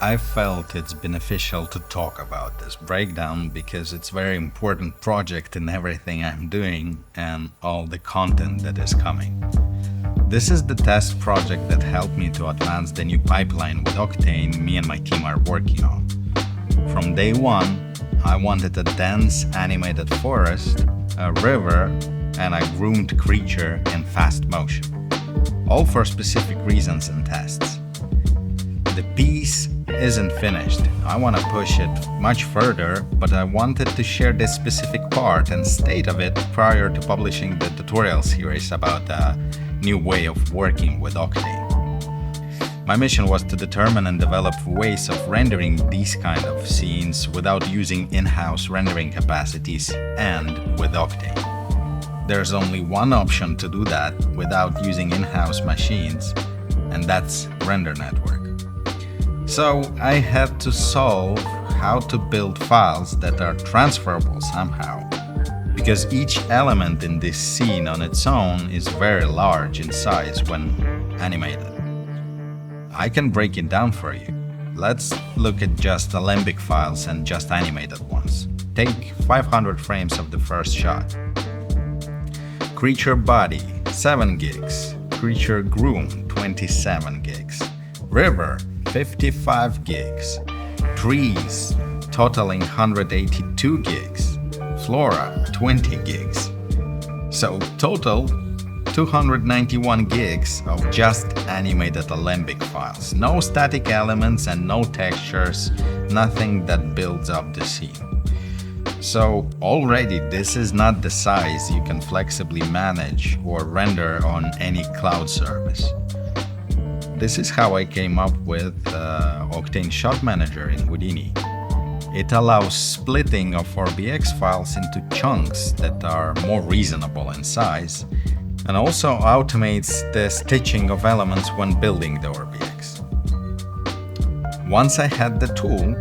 I felt it's beneficial to talk about this breakdown because it's a very important project in everything I'm doing and all the content that is coming. This is the test project that helped me to advance the new pipeline with Octane me and my team are working on. From day one, I wanted a dense animated forest, a river, and a groomed creature in fast motion, all for specific reasons and tests. The piece isn't finished. I want to push it much further, but I wanted to share this specific part and state of it prior to publishing the tutorial series about a new way of working with Octane. My mission was to determine and develop ways of rendering these kind of scenes without using in-house rendering capacities and with Octane. There's only one option to do that without using in-house machines, and that's render network. So I had to solve how to build files that are transferable somehow, because each element in this scene on its own is very large in size when animated. I can break it down for you. Let's look at just Alembic files and just animated ones. Take 500 frames of the first shot. Creature body, 7 gigs. Creature groom, 27 gigs. River, 55 gigs. Trees, totaling 182 gigs. Flora, 20 gigs. So total 291 gigs of just animated Alembic files. No static elements and no textures, nothing that builds up the scene. So already this is not the size you can flexibly manage or render on any cloud service. This is how I came up with Octane Shot Manager in Houdini. It allows splitting of RBX files into chunks that are more reasonable in size, and also automates the stitching of elements when building the RBX. Once I had the tool,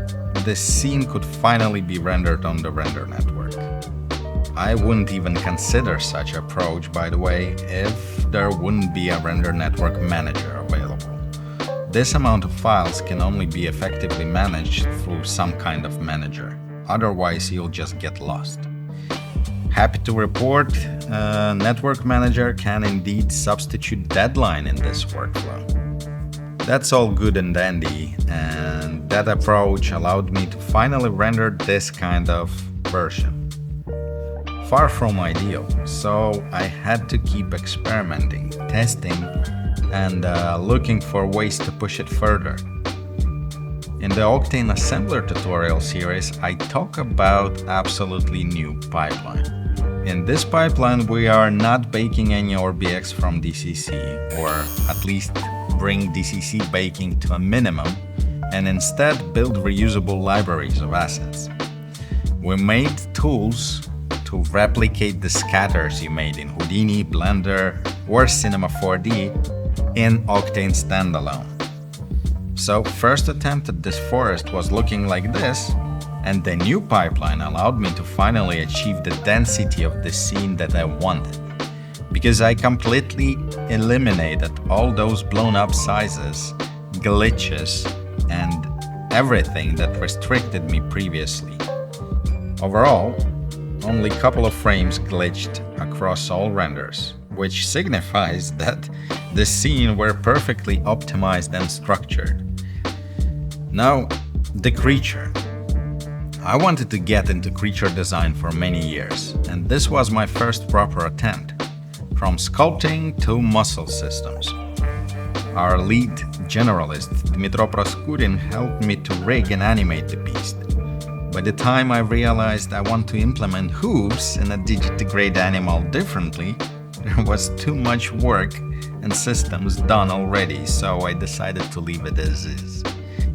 the scene could finally be rendered on the render network. I wouldn't even consider such approach, by the way, if there wouldn't be a render network manager available. This amount of files can only be effectively managed through some kind of manager, otherwise you'll just get lost. Happy to report, Network Manager can indeed substitute Deadline in this workflow. That's all good and dandy, and that approach allowed me to finally render this kind of version. Far from ideal, so I had to keep experimenting, testing, and looking for ways to push it further. In the Octane Assembler tutorial series, I talk about absolutely new pipeline. In this pipeline, we are not baking any RBX from DCC, or at least bring DCC baking to a minimum, and instead build reusable libraries of assets. We made tools to replicate the scatters you made in Houdini, Blender, or Cinema 4D in Octane standalone. So first attempt at this forest was looking like this, and the new pipeline allowed me to finally achieve the density of the scene that I wanted, because I completely eliminated all those blown up sizes, glitches, and everything that restricted me previously. Overall, only a couple of frames glitched across all renders, which signifies that the scene were perfectly optimized and structured. Now, the creature. I wanted to get into creature design for many years, and this was my first proper attempt, from sculpting to muscle systems. Our lead generalist, Dmitro Proskurin, helped me to rig and animate the beast. By the time I realized I want to implement hooves in a digitigrade animal differently, there was too much work and systems done already, so I decided to leave it as is.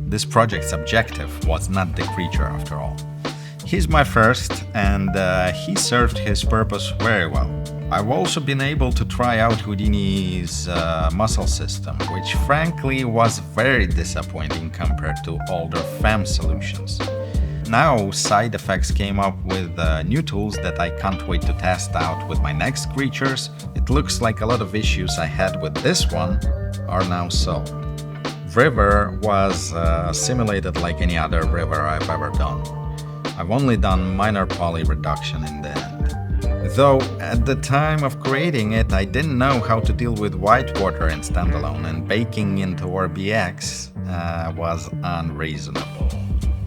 This project's objective was not the creature after all. He's my first, and he served his purpose very well. I've also been able to try out Houdini's muscle system, which frankly was very disappointing compared to older FEM solutions. Now side effects came up with new tools that I can't wait to test out with my next creatures. It looks like a lot of issues I had with this one are now solved. river was simulated like any other river I've ever done. I've only done minor poly reduction in the end. Though at the time of creating it, I didn't know how to deal with white water in standalone, and baking into RBX was unreasonable.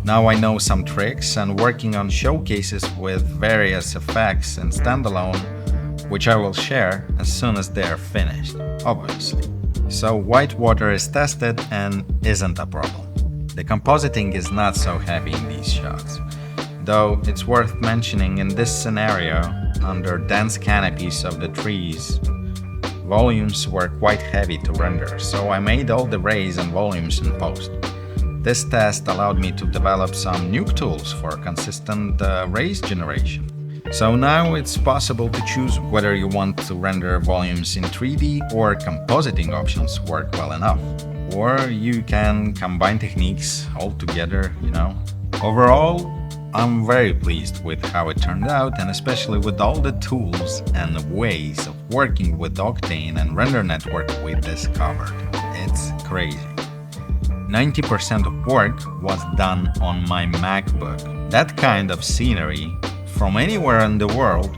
Now I know some tricks and working on showcases with various effects in standalone, which I will share as soon as they're finished, obviously. So white water is tested and isn't a problem. The compositing is not so heavy in these shots. Though it's worth mentioning in this scenario, under dense canopies of the trees, volumes were quite heavy to render, so I made all the rays and volumes in post. This test allowed me to develop some nuke tools for consistent rays generation. So now it's possible to choose whether you want to render volumes in 3D or compositing options work well enough. Or you can combine techniques all together, Overall, I'm very pleased with how it turned out, and especially with all the tools and ways of working with Octane and Render Network we discovered. It's crazy. 90% of work was done on my MacBook. That kind of scenery from anywhere in the world?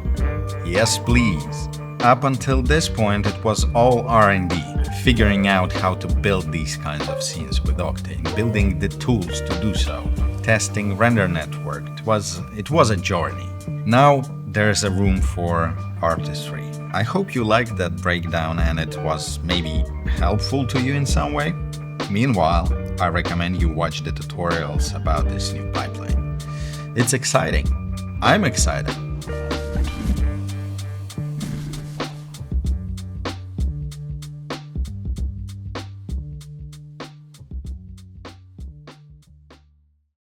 Yes, please. Up until this point, it was all R&D, figuring out how to build these kinds of scenes with Octane, building the tools to do so, testing Render Network. It was a journey. Now there's a room for artistry. I hope you liked that breakdown and it was maybe helpful to you in some way. Meanwhile, I recommend you watch the tutorials about this new pipeline. It's exciting. I'm excited.